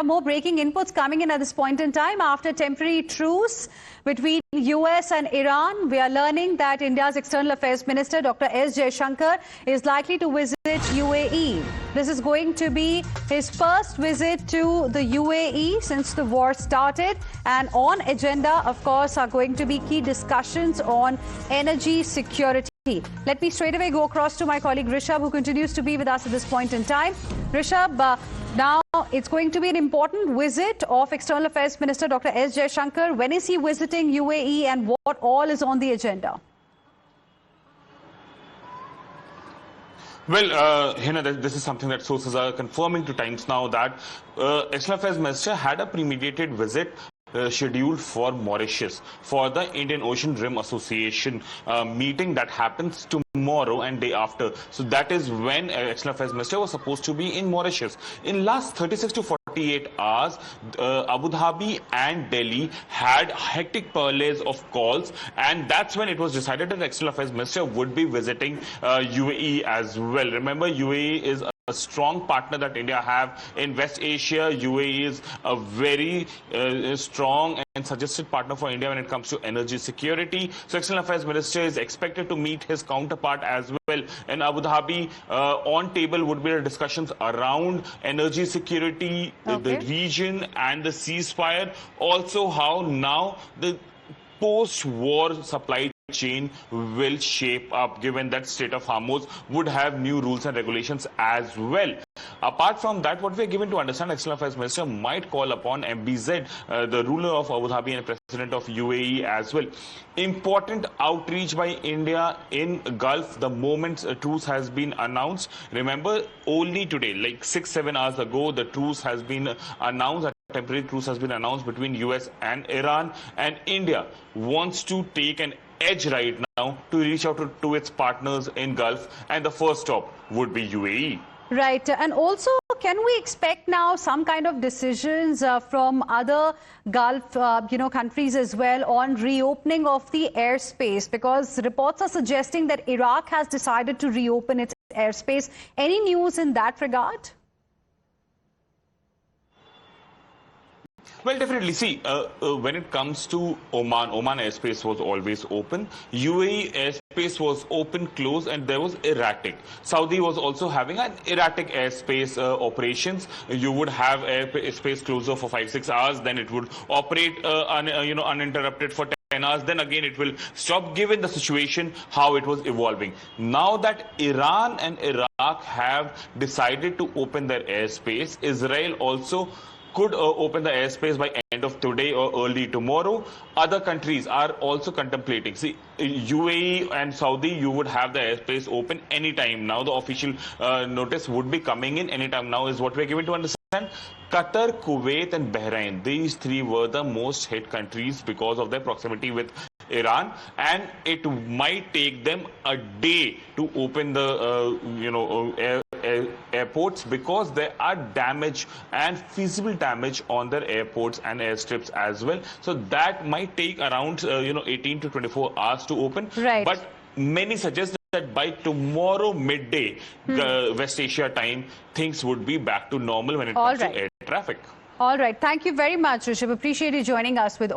More breaking inputs coming in at this point in time. After temporary truce between US and Iran, we are learning that India's External Affairs Minister, Dr. S. Jaishankar, is likely to visit UAE. This is going to be his first visit to the UAE since the war started. And on agenda, of course, are going to be key discussions on energy security. Let me straight away go across to my colleague Rishabh, who continues to be with us at this point in time. Rishabh, now it's going to be an important visit of External Affairs Minister Dr. S. Jaishankar. When is he visiting UAE and what all is on the agenda? Well, Hina, this is something that sources are confirming to Times Now that External Affairs Minister had a premeditated visit scheduled for Mauritius for the Indian Ocean Rim Association meeting that happens tomorrow and day after. So that is when External Affairs Minister was supposed to be in Mauritius. In last 36 to 48 hours, Abu Dhabi and Delhi had hectic parleys of calls, and that's when it was decided that the External Affairs Minister would be visiting UAE as well. Remember, UAE is a strong partner that India have in West Asia. UAE is a very strong and suggested partner for India when it comes to energy security. So External Affairs Minister is expected to meet his counterpart as well in Abu Dhabi. On table would be the discussions around energy security, the region and the ceasefire. Also how now the post-war supply chain will shape up, given that Strait of Hormuz would have new rules and regulations as well. Apart from that, what we are given to understand, External Affairs Minister might call upon MBZ, the ruler of Abu Dhabi and President of UAE as well. Important outreach by India in Gulf the moment a truce has been announced. Remember, only today, like 6-7 hours ago, the truce has been announced. Temporary truce has been announced between US and Iran, and India wants to take an edge right now to reach out to its partners in Gulf, and the first stop would be UAE. Right. And also, can we expect now some kind of decisions from other Gulf countries as well on reopening of the airspace? Because reports are suggesting that Iraq has decided to reopen its airspace. Any news in that regard? Well, definitely. See, when it comes to Oman airspace was always open. UAE airspace was open, closed, and there was erratic. Saudi was also having an erratic airspace operations. You would have airspace closure for 5-6 hours, then it would operate uninterrupted for 10 hours, then again it will stop, given the situation how it was evolving. Now that Iran and Iraq have decided to open their airspace, Israel also could open the airspace by end of today or early tomorrow. Other countries are also contemplating. See, UAE and Saudi, you would have the airspace open anytime now. The official notice would be coming in anytime now is what we're given to understand. Qatar, Kuwait and Bahrain, these three were the most hit countries because of their proximity with Iran, and it might take them a day to open the airports, because there are damage and feasible damage on their airports and airstrips as well. So that might take around 18 to 24 hours to open. Right. But many suggest that by tomorrow midday, West Asia time, things would be back to normal when it comes to air traffic. All right. Thank you very much, Rishabh. Appreciate you joining us with